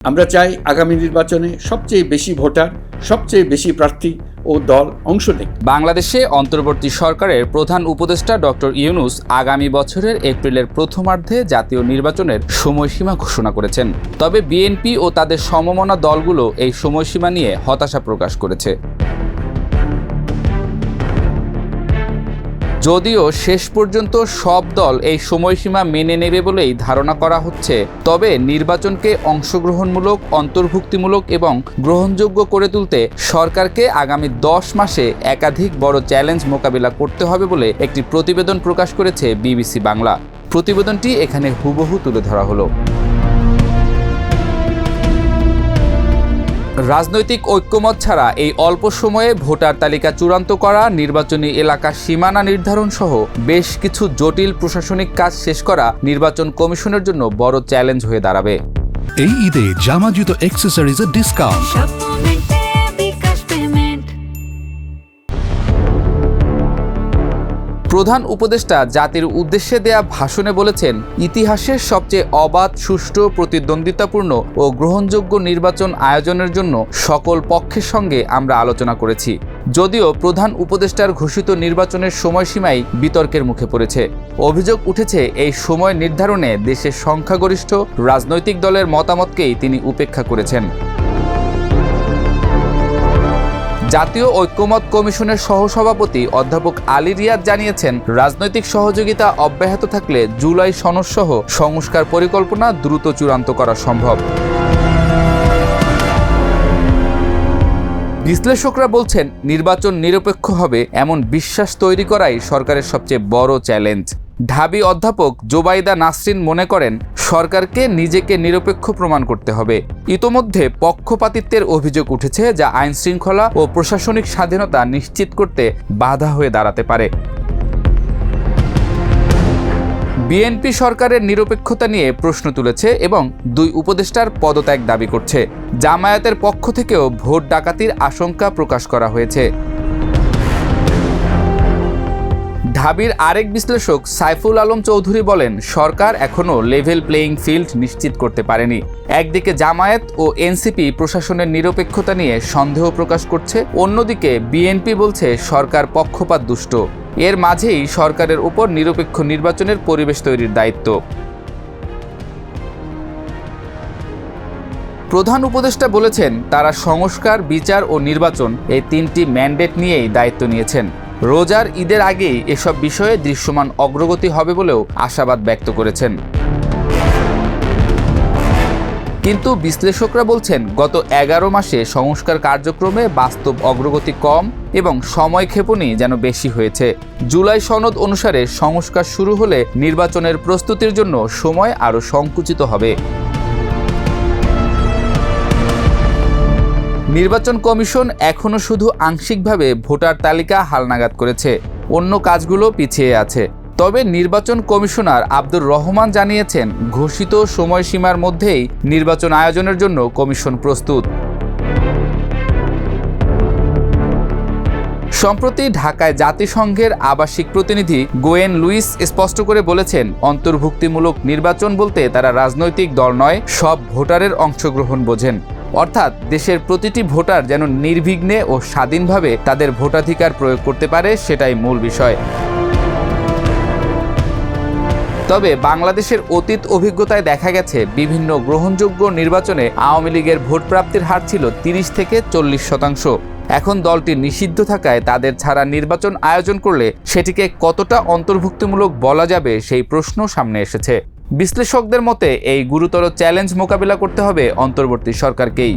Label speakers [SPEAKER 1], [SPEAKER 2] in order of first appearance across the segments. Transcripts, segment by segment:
[SPEAKER 1] আমরা চাই আগামী নির্বাচনে সবচেয়ে বেশি ভোটার, সবচেয়ে বেশি প্রার্থী ও দল অংশ নেয়।
[SPEAKER 2] বাংলাদেশে অন্তর্বর্তী সরকারের প্রধান উপদেষ্টা ডক্টর ইউনূস আগামী বছরের এপ্রিলের প্রথমার্ধে জাতীয় নির্বাচনের সময়সীমা ঘোষণা করেছেন। তবে বিএনপি ও তাদের সমমনা দলগুলো এই সময়সীমা নিয়ে হতাশা প্রকাশ করেছে। যদিও শেষ পর্যন্ত সব দল এই সময়সীমা মেনে নেবে বলেই ধারণা করা হচ্ছে, তবে নির্বাচনকে অংশগ্রহণমূলক, অন্তর্ভুক্তিমূলক এবং গ্রহণযোগ্য করে তুলতে সরকারকে আগামী 10 মাসে একাধিক বড় চ্যালেঞ্জ মোকাবিলা করতে হবে বলে একটি প্রতিবেদন প্রকাশ করেছে বিবিসি বাংলা। প্রতিবেদনটি এখানে হুবহু তুলে ধরা হলো। রাজনৈতিক ঐক্যমত ছাড়া এই অল্প সময়ে ভোটার তালিকা চূড়ান্ত করা, নির্বাচনী এলাকার সীমানা নির্ধারণ সহ বেশ কিছু জটিল প্রশাসনিক কাজ শেষ করা নির্বাচন কমিশনের জন্য বড় চ্যালেঞ্জ হয়ে দাঁড়াবে।
[SPEAKER 3] এই ঈদে জামা জুতো অ্যাক্সেসরিজের ডিসকাউন্ট।
[SPEAKER 2] প্রধান উপদেষ্টা জাতির উদ্দেশ্যে দেয়া ভাষণে বলেছেন, ইতিহাসের সবচেয়ে অবাধ, সুষ্ঠু, প্রতিদ্বন্দ্বিতাপূর্ণ ও গ্রহণযোগ্য নির্বাচন আয়োজনের জন্য সকল পক্ষের সঙ্গে আমরা আলোচনা করেছি। যদিও প্রধান উপদেষ্টার ঘোষিত নির্বাচনের সময়সীমাই বিতর্কের মুখে পড়েছে। অভিযোগ উঠেছে, এই সময় নির্ধারণে দেশের সংখ্যাগরিষ্ঠ রাজনৈতিক দলের মতামতকেই তিনি উপেক্ষা করেছেন। জাতীয় ঐক্যমত কমিশনের সহসভাপতি অধ্যাপক আলী রিয়াদ জানিয়েছেন, রাজনৈতিক সহযোগিতা অব্যাহত থাকলে জুলাই সনদসহ সংস্কার পরিকল্পনা দ্রুত চূড়ান্ত করা সম্ভব। বিশ্লেষকরা বলছেন, নির্বাচন নিরপেক্ষ হবে এমন বিশ্বাস তৈরি করাই সরকারের সবচেয়ে বড় চ্যালেঞ্জ। ঢাবি অধ্যাপক জোবাইদা নাসরিন মনে করেন, সরকারকে নিজেকে নিরপেক্ষ প্রমাণ করতে হবে। ইতোমধ্যে পক্ষপাতিত্বের অভিযোগ উঠেছে, যা আইন শৃঙ্খলা ও প্রশাসনিক স্বাধীনতা নিশ্চিত করতে বাধা হয়ে দাঁড়াতে পারে। বিএনপি সরকারের নিরপেক্ষতা নিয়ে প্রশ্ন তুলেছে এবং 2 উপদেষ্টার পদত্যাগ দাবি করছে। জামায়াতের পক্ষ থেকেও ভোট ডাকাতির আশঙ্কা প্রকাশ করা হয়েছে। ঢাবির আরেক বিশ্লেষক সাইফুল আলম চৌধুরী বলেন, সরকার এখনও লেভেল প্লেয়িং ফিল্ড নিশ্চিত করতে পারেনি। একদিকে জামায়াত ও এনসিপি প্রশাসনের নিরপেক্ষতা নিয়ে সন্দেহ প্রকাশ করছে, অন্যদিকে বিএনপি বলছে সরকার পক্ষপাত দুষ্ট। এর মাঝেই সরকারের উপর নিরপেক্ষ নির্বাচনের পরিবেশ তৈরির দায়িত্ব। প্রধান উপদেষ্টা বলেছেন, তারা সংস্কার, বিচার ও নির্বাচন এই 3টি ম্যান্ডেট নিয়েই দায়িত্ব নিয়েছেন। রোজার ঈদের আগেই এসব বিষয়ে দৃশ্যমান অগ্রগতি হবে বলেও আশাবাদ ব্যক্ত করেছেন। কিন্তু বিশ্লেষকরা বলছেন, গত 11 মাসে সংস্কার কার্যক্রমে বাস্তব অগ্রগতি কম এবং সময়ক্ষেপণই যেন বেশি হয়েছে। জুলাই সনদ অনুসারে সংস্কার শুরু হলে নির্বাচনের প্রস্তুতির জন্য সময় আরও সংকুচিত হবে। নির্বাচন কমিশন এখনও শুধু আংশিকভাবে ভোটার তালিকা হালনাগাদ করেছে, অন্য কাজগুলো পিছিয়ে আছে। তবে নির্বাচন কমিশনার আব্দুর রহমান জানিয়েছেন, ঘোষিত সময়সীমার মধ্যেই নির্বাচন আয়োজনের জন্য কমিশন প্রস্তুত। সম্প্রতি ঢাকায় জাতিসংঘের আবাসিক প্রতিনিধি গোয়েন লুইস স্পষ্ট করে বলেছেন, অন্তর্ভুক্তিমূলক নির্বাচন বলতে তারা রাজনৈতিক দল নয়, সব ভোটারের অংশগ্রহণ বোঝেন। অর্থাৎ দেশের প্রতিটি ভোটার যেন নির্বিঘ্নে ও স্বাধীনভাবে তাদের ভোটাধিকার প্রয়োগ করতে পারে, সেটাই মূল বিষয়। তবে বাংলাদেশের অতীত অভিজ্ঞতায় দেখা গেছে, বিভিন্ন গ্রহণযোগ্য নির্বাচনে আওয়ামী লীগের ভোট প্রাপ্তির হার ছিল 30 থেকে 40%। এখন দলটি নিষিদ্ধ থাকায় তাদের ছাড়া নির্বাচন আয়োজন করলে সেটিকে কতটা অন্তর্ভুক্তিমূলক বলা যাবে, সেই প্রশ্ন সামনে এসেছে। বিশ্লেষকদের মতে এই গুরুতর চ্যালেঞ্জ মোকাবিলা করতে হবে অন্তর্বর্তী সরকারকেই।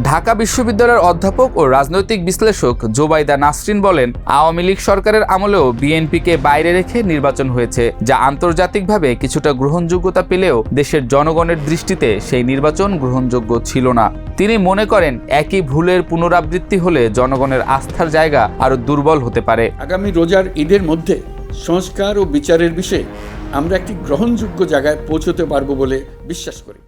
[SPEAKER 2] ঢাকা বিশ্ববিদ্যালয়ের অধ্যাপক ও রাজনৈতিক বিশ্লেষক জোবাইদা নাসরিন বলেন, আওয়ামী লীগ সরকারের আমলেও বিএনপিকে বাইরে রেখে নির্বাচন হয়েছে, যা আন্তর্জাতিকভাবে কিছুটা গ্রহণযোগ্যতা পেলেও দেশের জনগণের দৃষ্টিতে সেই নির্বাচন গ্রহণযোগ্য ছিল না। তিনি মনে করেন, একই ভুলের পুনরাবৃত্তি হলে জনগণের আস্থার জায়গা আরও দুর্বল হতে পারে।
[SPEAKER 1] আগামী রোজার ঈদের মধ্যে সংস্কার ও বিচারের বিষয়ে আমরা একটি গ্রহণযোগ্য জায়গায় পৌঁছতে পারব বলে বিশ্বাস করি।